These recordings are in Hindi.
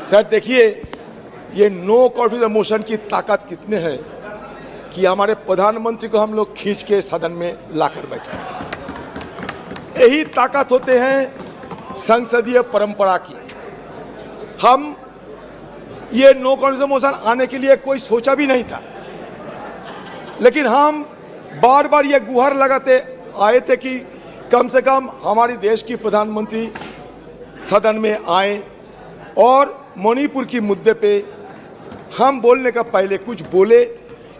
सर देखिए, ये नो कॉन्फिडेंस मोशन की ताकत कितने है कि हमारे प्रधानमंत्री को हम लोग खींच के सदन में लाकर बैठे। यही ताकत होते हैं संसदीय परंपरा की। हम ये नो कॉन्फिडेंस मोशन आने के लिए कोई सोचा भी नहीं था, लेकिन हम बार बार ये गुहार लगाते आए थे कि कम से कम हमारे देश की प्रधानमंत्री सदन में आए और मणिपुर की मुद्दे पे हम बोलने का पहले कुछ बोले।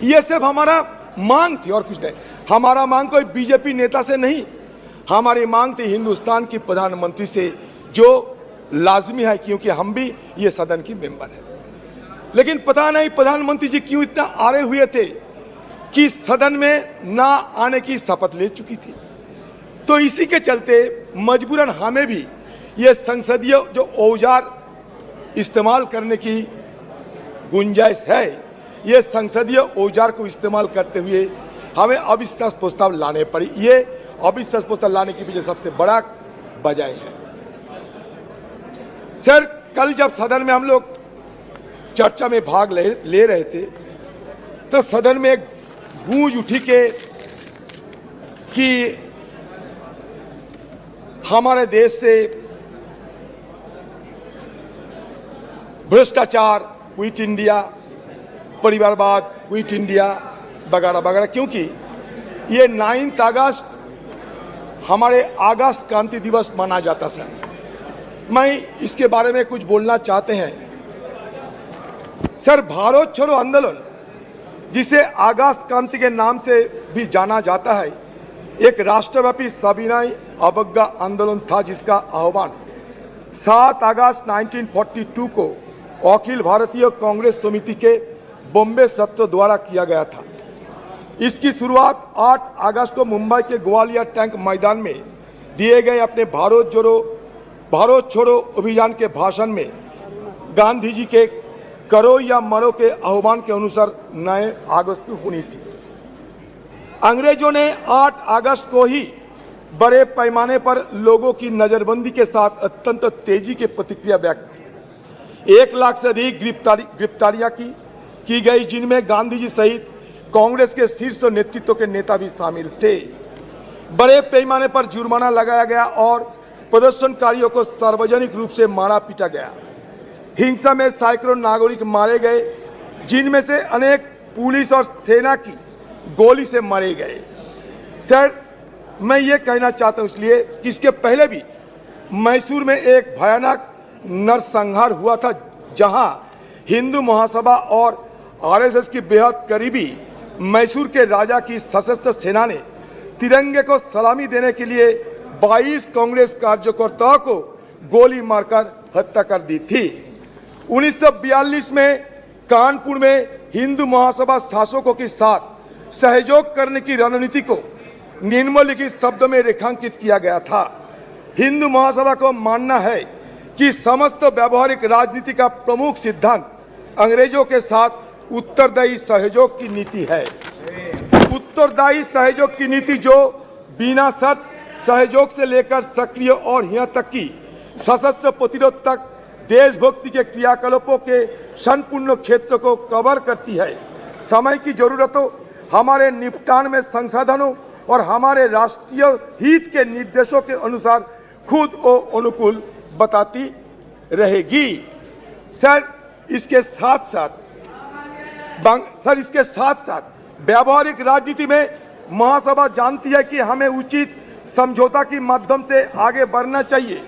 ये सब हमारा मांग थी और कुछ नहीं। हमारा मांग कोई बीजेपी नेता से नहीं, हमारी मांग थी हिंदुस्तान की प्रधानमंत्री से, जो लाजमी है क्योंकि हम भी ये सदन की मेंबर है। लेकिन पता नहीं प्रधानमंत्री जी क्यों इतना आड़े हुए थे कि सदन में ना आने की शपथ ले चुकी थी। तो इसी के चलते मजबूरन हमें भी ये संसदीय जो औजार इस्तेमाल करने की गुंजाइश है, ये संसदीय औजार को इस्तेमाल करते हुए हमें अविश्वास प्रस्ताव लाने पड़ी। ये अविश्वास प्रस्ताव लाने के पीछे सबसे बड़ा वजह है। सर, कल जब सदन में हम लोग चर्चा में भाग ले रहे थे तो सदन में एक गूंज उठी कि हमारे देश से भ्रष्टाचार, क्विट इंडिया, परिवारवाद, क्विट इंडिया वगैरह वगैरह, क्योंकि ये 9 अगस्त हमारे अगस्त क्रांति दिवस माना जाता सर। मैं इसके बारे में कुछ बोलना चाहते हैं। सर, भारत छोड़ो आंदोलन, जिसे अगस्त क्रांति के नाम से भी जाना जाता है, एक राष्ट्रव्यापी सविनय अवज्ञा आंदोलन था जिसका आह्वान 7 अगस्त 1942 को अखिल भारतीय कांग्रेस समिति के बॉम्बे सत्र द्वारा किया गया था। इसकी शुरुआत 8 अगस्त को मुंबई के ग्वालियर टैंक मैदान में दिए गए अपने भारत छोड़ो अभियान के भाषण में गांधी जी के करो या मरो के आह्वान के अनुसार 9 अगस्त को हुई थी। अंग्रेजों ने 8 अगस्त को ही बड़े पैमाने पर लोगों की नजरबंदी के साथ अत्यंत तेजी की प्रतिक्रिया व्यक्त की। 1 लाख से अधिक गिरफ्तारियां की गई, जिनमें गांधी जी सहित कांग्रेस के शीर्ष नेतृत्व के नेता भी शामिल थे। बड़े पैमाने पर जुर्माना लगाया गया और प्रदर्शनकारियों को सार्वजनिक रूप से मारा पीटा गया। हिंसा में सैकड़ों नागरिक मारे गए, जिनमें से अनेक पुलिस और सेना की गोली से मारे गए। सर, मैं ये कहना चाहता हूं इसलिए कि इसके पहले भी मैसूर में एक भयानक नरसंहार हुआ था, जहां हिंदू महासभा और आरएसएस की बेहद करीबी मैसूर के राजा की सशस्त्र सेना ने तिरंगे को सलामी देने के लिए 22 कांग्रेस कार्यकर्ताओं को गोली मारकर हत्या कर दी थी। 1942 में कानपुर में हिंदू महासभा शासकों के साथ सहयोग करने की रणनीति को निम्नलिखित शब्दों में रेखांकित किया गया था। हिंदू महासभा को मानना है कि समस्त व्यवहारिक राजनीति का प्रमुख सिद्धांत अंग्रेजों के साथ उत्तरदायी सहयोग की नीति है। उत्तरदायी सहयोग की नीति जो बिना शर्त सहयोग से लेकर सक्रिय और यहाँ तक कि सशस्त्र प्रतिरोध तक देशभक्ति के क्रियाकलापों के संपूर्ण क्षेत्र को कवर करती है। समय की जरूरतों, हमारे निपटान में संसाधनों और हमारे राष्ट्रीय हित के निर्देशों के अनुसार खुद को अनुकूल बताती रहेगी। सर, इसके साथ साथ व्यावहारिक राजनीति में महासभा जानती है कि हमें उचित समझौता के माध्यम से आगे बढ़ना चाहिए।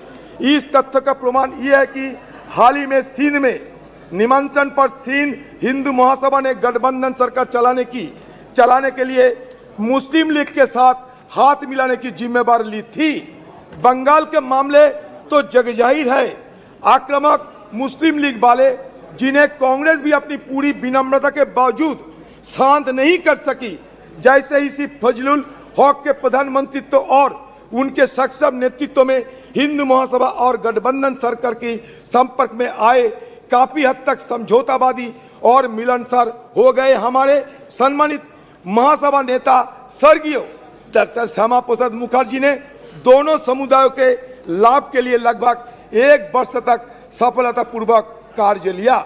इस तथ्य का प्रमाण यह है कि हाल ही में सिंध में निमंत्रण पर सिंध हिंदू महासभा ने गठबंधन सरकार चलाने के लिए मुस्लिम लीग के साथ हाथ मिलाने की जिम्मेदारी ली थी। बंगाल के मामले तो जगजाहिर है, आक्रामक मुस्लिम लीग वाले, जिन्हें कांग्रेस भी अपनी पूरी विनम्रता के बावजूद शांत नहीं कर सकी, जैसे इसी फजलुल हक के प्रधानमंत्रित्व और उनके सक्षम नेतृत्व में हिंदू महासभा और गठबंधन सरकार के संपर्क में आए, काफी हद तक समझौतावादी और मिलनसार हो गए। हमारे सम्मानित महासभा नेता स्वर्गीय डॉक्टर श्यामा प्रसाद मुखर्जी ने दोनों समुदायों के लाभ के लिए लगभग 1 वर्ष तक सफलतापूर्वक कार्य लिया।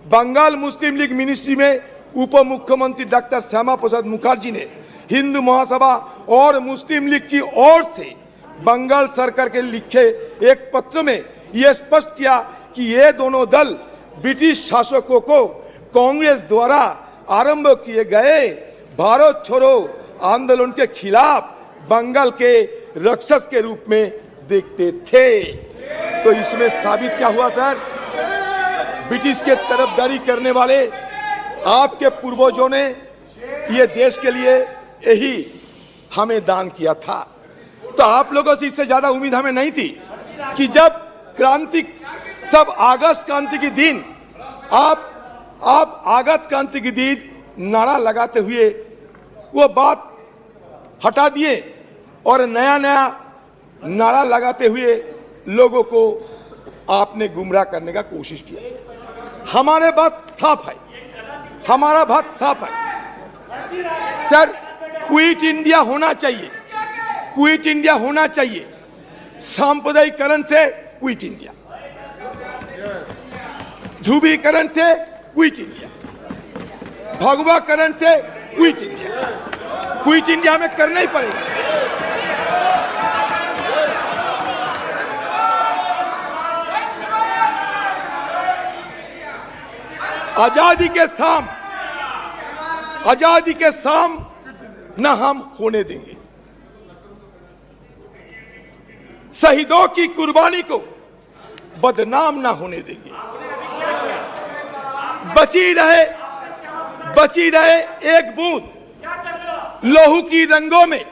बंगाल मुस्लिम लीग मिनिस्ट्री में उप मुख्यमंत्री डॉक्टर श्यामा प्रसाद मुखर्जी ने हिंदू महासभा और मुस्लिम लीग की ओर से बंगाल सरकार के लिखे एक पत्र में यह स्पष्ट किया कि ये दोनों दल ब्रिटिश शासकों को कांग्रेस द्वारा आरंभ किए गए भारत छोड़ो आंदोलन के खिलाफ बंगाल के राक्षस के रूप में देखते थे। तो इसमें साबित क्या हुआ सर? ब्रिटिश के तरफदारी करने वाले आपके पूर्वजों ने ये देश के लिए यही हमें दान किया था। तो आप लोगों से इससे ज्यादा उम्मीद हमें नहीं थी कि जब क्रांति सब अगस्त क्रांति के दिन आप अगस्त क्रांति के दिन नारा लगाते हुए वो बात हटा दिए और नया नारा लगाते हुए लोगों को आपने गुमराह करने का कोशिश किया। हमारे बात साफ है, हमारा बात साफ है सर, क्विट इंडिया होना चाहिए, क्विट इंडिया होना चाहिए। सांप्रदायिकरण से क्विट इंडिया, ध्रुवीकरण से क्विट इंडिया, भगवाकरण से क्विट इंडिया। क्विट इंडिया हमें करना ही पड़ेगा। आजादी के शाम न हम होने देंगे। शहीदों की कुर्बानी को बदनाम ना होने देंगे। बची रहे एक बूंद लहू की रंगों में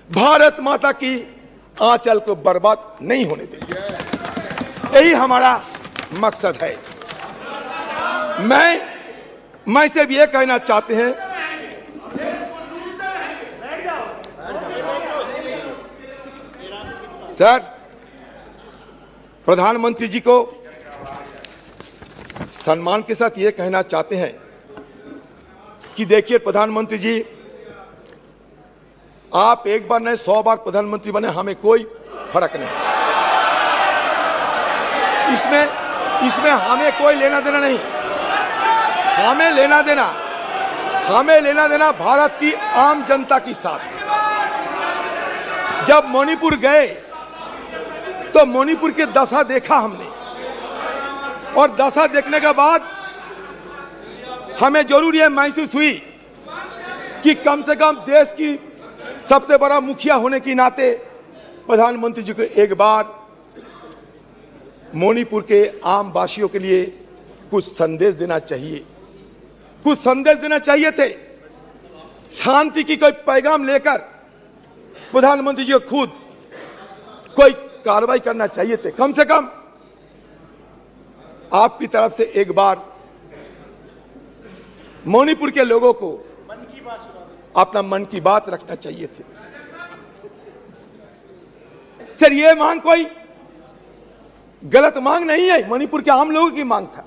भारत माता की आंचल को बर्बाद नहीं होने देंगे। यही हमारा मकसद है। मैं सिर्फ ये कहना चाहते हैं सर, प्रधानमंत्री जी को सम्मान के साथ ये कहना चाहते हैं कि देखिए प्रधानमंत्री जी, आप एक बार नहीं 100 बार प्रधानमंत्री बने, हमें कोई फर्क नहीं। इसमें हमें कोई लेना देना नहीं। हमें लेना देना भारत की आम जनता के साथ। जब मणिपुर गए तो मणिपुर की दशा देखा हमने, और दशा देखने के बाद हमें जरूर यह महसूस हुई कि कम से कम देश की सबसे बड़ा मुखिया होने के नाते प्रधानमंत्री जी को एक बार मणिपुर के आम वासियों के लिए कुछ संदेश देना चाहिए, कुछ संदेश देना चाहिए थे। शांति की कोई पैगाम लेकर प्रधानमंत्री जी को खुद कोई कार्रवाई करना चाहिए थे। कम से कम आपकी तरफ से एक बार मणिपुर के लोगों को अपना मन की बात रखना चाहिए थे। सर, ये मांग कोई गलत मांग नहीं है, मणिपुर के आम लोगों की मांग था।